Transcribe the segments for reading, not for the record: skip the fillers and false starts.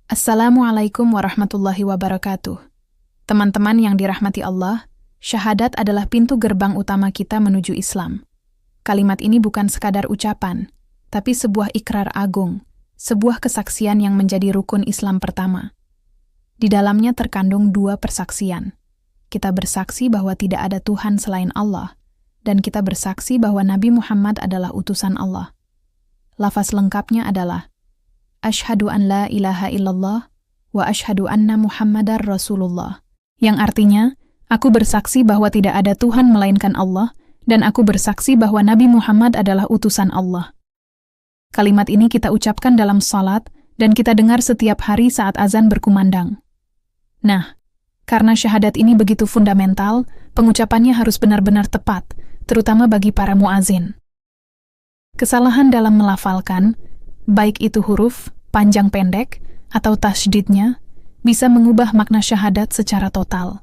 Assalamualaikum warahmatullahi wabarakatuh. Teman-teman yang dirahmati Allah, syahadat adalah pintu gerbang utama kita menuju Islam. Kalimat ini bukan sekadar ucapan, tapi sebuah ikrar agung, sebuah kesaksian yang menjadi rukun Islam pertama. Di dalamnya terkandung dua persaksian. Kita bersaksi bahwa tidak ada Tuhan selain Allah, dan kita bersaksi bahwa Nabi Muhammad adalah utusan Allah. Lafaz lengkapnya adalah Asyhadu an la ilaha illallah wa asyhadu anna Muhammadar Rasulullah, yang artinya, aku bersaksi bahwa tidak ada Tuhan melainkan Allah, dan aku bersaksi bahwa Nabi Muhammad adalah utusan Allah. Kalimat ini kita ucapkan dalam salat, dan kita dengar setiap hari saat azan berkumandang. Nah, karena syahadat ini begitu fundamental, pengucapannya harus benar-benar tepat, terutama bagi para muazin. Kesalahan dalam melafalkan, baik itu huruf, panjang pendek, atau tasydidnya, bisa mengubah makna syahadat secara total.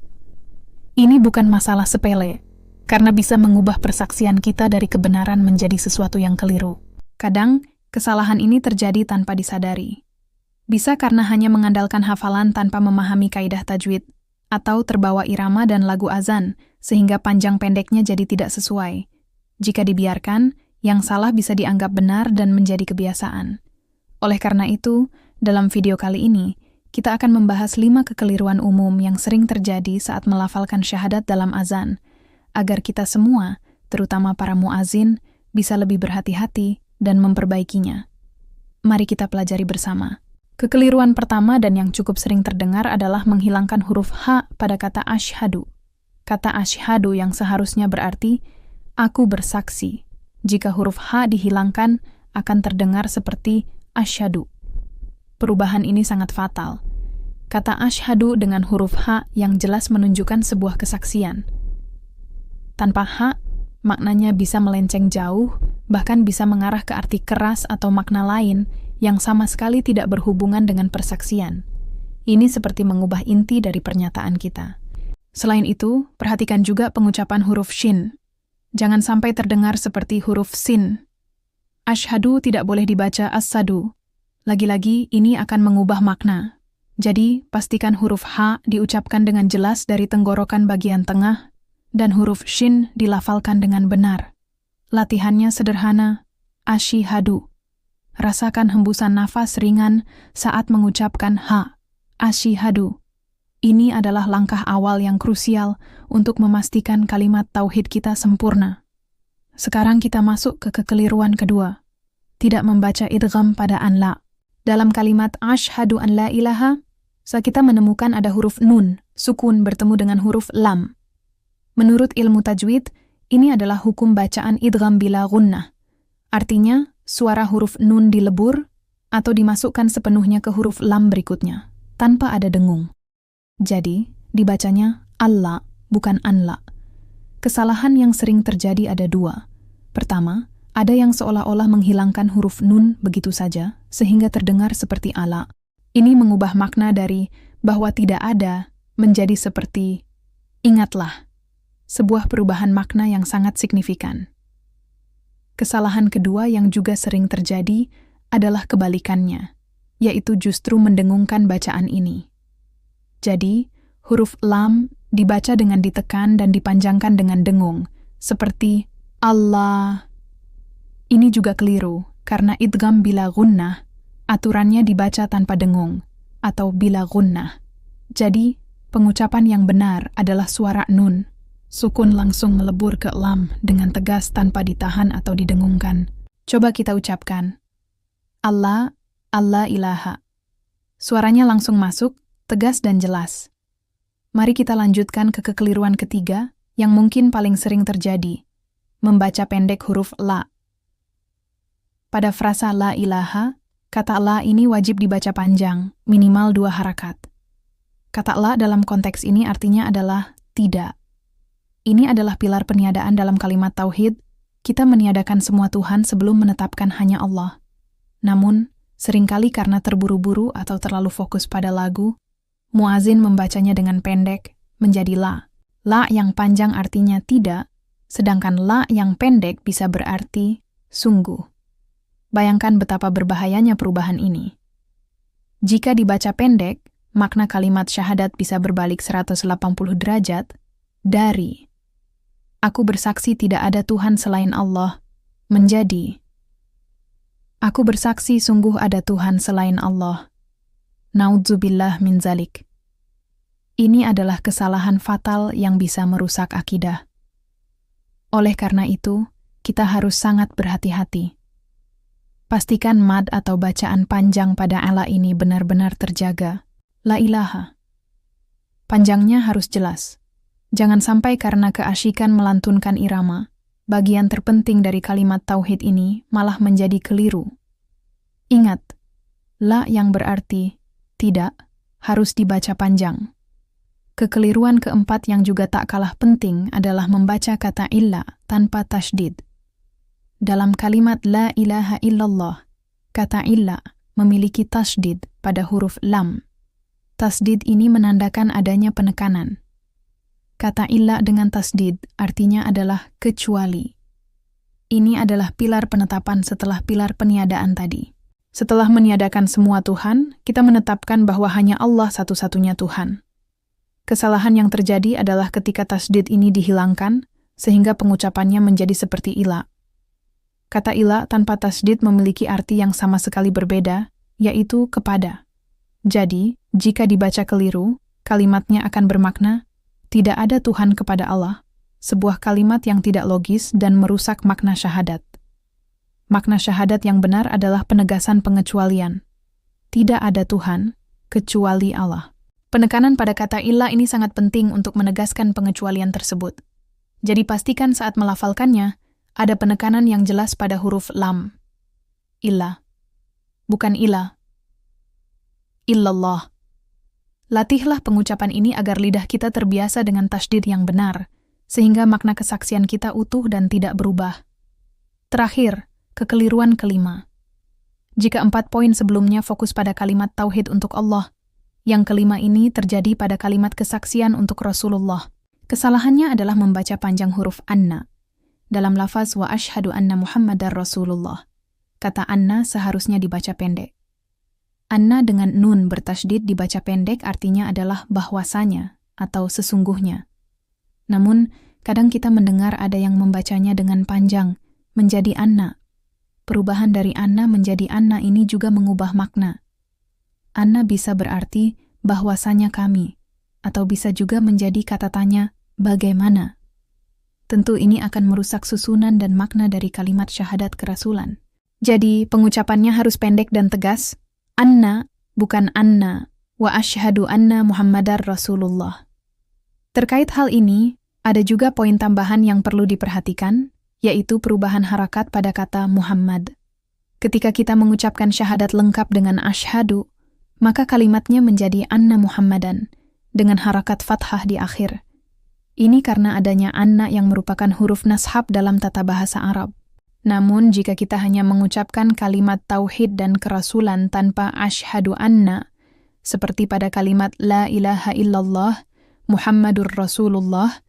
Ini bukan masalah sepele, karena bisa mengubah persaksian kita dari kebenaran menjadi sesuatu yang keliru. Kadang, kesalahan ini terjadi tanpa disadari. Bisa karena hanya mengandalkan hafalan tanpa memahami kaidah tajwid, atau terbawa irama dan lagu azan, sehingga panjang pendeknya jadi tidak sesuai. Jika dibiarkan, yang salah bisa dianggap benar dan menjadi kebiasaan. Oleh karena itu, dalam video kali ini, kita akan membahas 5 kekeliruan umum yang sering terjadi saat melafalkan syahadat dalam azan, agar kita semua, terutama para muazin, bisa lebih berhati-hati dan memperbaikinya. Mari kita pelajari bersama. Kekeliruan pertama dan yang cukup sering terdengar adalah menghilangkan huruf H pada kata asyhadu. Kata asyhadu yang seharusnya berarti, aku bersaksi. Jika huruf H dihilangkan, akan terdengar seperti asyhadu. Perubahan ini sangat fatal. Kata asyhadu dengan huruf H yang jelas menunjukkan sebuah kesaksian. Tanpa H, maknanya bisa melenceng jauh, bahkan bisa mengarah ke arti keras atau makna lain yang sama sekali tidak berhubungan dengan persaksian. Ini seperti mengubah inti dari pernyataan kita. Selain itu, perhatikan juga pengucapan huruf shin. Jangan sampai terdengar seperti huruf sin. Asyhadu tidak boleh dibaca as-sadu. Lagi-lagi, ini akan mengubah makna. Jadi, pastikan huruf H diucapkan dengan jelas dari tenggorokan bagian tengah, dan huruf shin dilafalkan dengan benar. Latihannya sederhana, asyhadu. Rasakan hembusan nafas ringan saat mengucapkan H, asyhadu. Ini adalah langkah awal yang krusial untuk memastikan kalimat tauhid kita sempurna. Sekarang kita masuk ke kekeliruan kedua. Tidak membaca idgham pada an la. Dalam kalimat asyhadu an la ilaha, kita menemukan ada huruf nun, sukun bertemu dengan huruf lam. Menurut ilmu tajwid, ini adalah hukum bacaan idgham bila gunnah. Artinya, suara huruf nun dilebur atau dimasukkan sepenuhnya ke huruf lam berikutnya, tanpa ada dengung. Jadi, dibacanya Allah, bukan anla. Kesalahan yang sering terjadi ada dua. Pertama, ada yang seolah-olah menghilangkan huruf nun begitu saja, sehingga terdengar seperti ala. Ini mengubah makna dari bahwa tidak ada menjadi seperti ingatlah. Sebuah perubahan makna yang sangat signifikan. Kesalahan kedua yang juga sering terjadi adalah kebalikannya, yaitu justru mendengungkan bacaan ini. Jadi, huruf lam dibaca dengan ditekan dan dipanjangkan dengan dengung, seperti Allah. Ini juga keliru, karena idgham bila gunnah, aturannya dibaca tanpa dengung, atau bila gunnah. Jadi, pengucapan yang benar adalah suara nun. Sukun langsung melebur ke lam dengan tegas tanpa ditahan atau didengungkan. Coba kita ucapkan, Allah, Allah ilaha. Suaranya langsung masuk, tegas dan jelas. Mari kita lanjutkan ke kekeliruan ketiga yang mungkin paling sering terjadi, membaca pendek huruf la. Pada frasa la ilaha, kata la ini wajib dibaca panjang, minimal 2 harakat. Kata la dalam konteks ini artinya adalah tidak. Ini adalah pilar peniadaan dalam kalimat tauhid, kita meniadakan semua Tuhan sebelum menetapkan hanya Allah. Namun, seringkali karena terburu-buru atau terlalu fokus pada lagu, muazin membacanya dengan pendek, menjadi la. La yang panjang artinya tidak, sedangkan la yang pendek bisa berarti sungguh. Bayangkan betapa berbahayanya perubahan ini. Jika dibaca pendek, makna kalimat syahadat bisa berbalik 180 derajat dari "Aku bersaksi tidak ada Tuhan selain Allah" menjadi "Aku bersaksi sungguh ada Tuhan selain Allah." Naudzubillah min zalik. Ini adalah kesalahan fatal yang bisa merusak akidah. Oleh karena itu, kita harus sangat berhati-hati. Pastikan mad atau bacaan panjang pada ala ini benar-benar terjaga. La ilaha. Panjangnya harus jelas. Jangan sampai karena keasyikan melantunkan irama, bagian terpenting dari kalimat tauhid ini malah menjadi keliru. Ingat, la yang berarti tidak harus dibaca panjang. Kekeliruan keempat yang juga tak kalah penting adalah membaca kata illa tanpa tasydid. Dalam kalimat la ilaha illallah, kata illa memiliki tasydid pada huruf lam. Tasydid ini menandakan adanya penekanan. Kata illa dengan tasydid artinya adalah kecuali. Ini adalah pilar penetapan setelah pilar peniadaan tadi. Setelah meniadakan semua Tuhan, kita menetapkan bahwa hanya Allah satu-satunya Tuhan. Kesalahan yang terjadi adalah ketika tasydid ini dihilangkan, sehingga pengucapannya menjadi seperti ila. Kata ila tanpa tasydid memiliki arti yang sama sekali berbeda, yaitu kepada. Jadi, jika dibaca keliru, kalimatnya akan bermakna, tidak ada Tuhan kepada Allah, sebuah kalimat yang tidak logis dan merusak makna syahadat. Makna syahadat yang benar adalah penegasan pengecualian. Tidak ada Tuhan, kecuali Allah. Penekanan pada kata illa ini sangat penting untuk menegaskan pengecualian tersebut. Jadi pastikan saat melafalkannya, ada penekanan yang jelas pada huruf lam. Illa. Bukan ila. Illallah. Latihlah pengucapan ini agar lidah kita terbiasa dengan tasydid yang benar, sehingga makna kesaksian kita utuh dan tidak berubah. Terakhir, kekeliruan kelima. Jika 4 poin sebelumnya fokus pada kalimat tauhid untuk Allah, yang kelima ini terjadi pada kalimat kesaksian untuk Rasulullah. Kesalahannya adalah membaca panjang huruf anna. Dalam lafaz wa asyhadu anna Muhammadar Rasulullah, kata anna seharusnya dibaca pendek. Anna dengan nun bertasydid dibaca pendek artinya adalah bahwasanya atau sesungguhnya. Namun, kadang kita mendengar ada yang membacanya dengan panjang, menjadi anna. Perubahan dari anna menjadi anna ini juga mengubah makna. Anna bisa berarti bahwasanya kami, atau bisa juga menjadi kata tanya, bagaimana? Tentu ini akan merusak susunan dan makna dari kalimat syahadat kerasulan. Jadi, pengucapannya harus pendek dan tegas. Anna, bukan anna, wa asyhadu anna Muhammadar Rasulullah. Terkait hal ini, ada juga poin tambahan yang perlu diperhatikan, yaitu perubahan harakat pada kata Muhammad. Ketika kita mengucapkan syahadat lengkap dengan asyhadu, maka kalimatnya menjadi anna Muhammadan, dengan harakat fathah di akhir. Ini karena adanya anna yang merupakan huruf nashab dalam tata bahasa Arab. Namun, jika kita hanya mengucapkan kalimat tauhid dan kerasulan tanpa asyhadu anna, seperti pada kalimat la ilaha illallah, Muhammadur Rasulullah,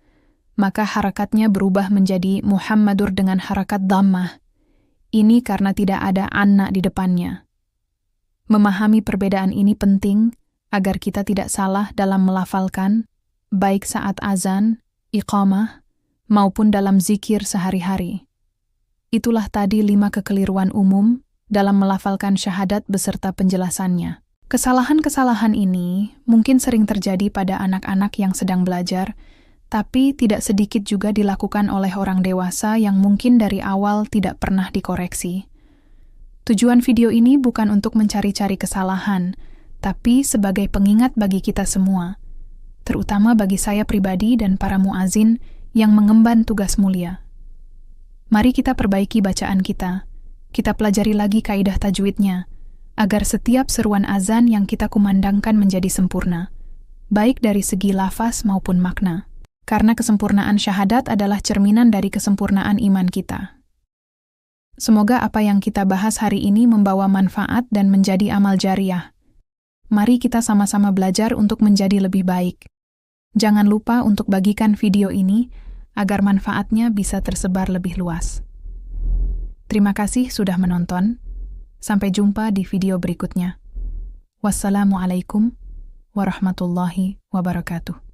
maka harakatnya berubah menjadi Muhammadur dengan harakat dhammah. Ini karena tidak ada anna di depannya. Memahami perbedaan ini penting agar kita tidak salah dalam melafalkan, baik saat azan, iqamah, maupun dalam zikir sehari-hari. Itulah tadi 5 kekeliruan umum dalam melafalkan syahadat beserta penjelasannya. Kesalahan-kesalahan ini mungkin sering terjadi pada anak-anak yang sedang belajar, tapi tidak sedikit juga dilakukan oleh orang dewasa yang mungkin dari awal tidak pernah dikoreksi. Tujuan video ini bukan untuk mencari-cari kesalahan, tapi sebagai pengingat bagi kita semua, terutama bagi saya pribadi dan para muazin yang mengemban tugas mulia. Mari kita perbaiki bacaan kita pelajari lagi kaidah tajwidnya, agar setiap seruan azan yang kita kumandangkan menjadi sempurna, baik dari segi lafaz maupun makna. Karena kesempurnaan syahadat adalah cerminan dari kesempurnaan iman kita. Semoga apa yang kita bahas hari ini membawa manfaat dan menjadi amal jariah. Mari kita sama-sama belajar untuk menjadi lebih baik. Jangan lupa untuk bagikan video ini agar manfaatnya bisa tersebar lebih luas. Terima kasih sudah menonton. Sampai jumpa di video berikutnya. Wassalamualaikum warahmatullahi wabarakatuh.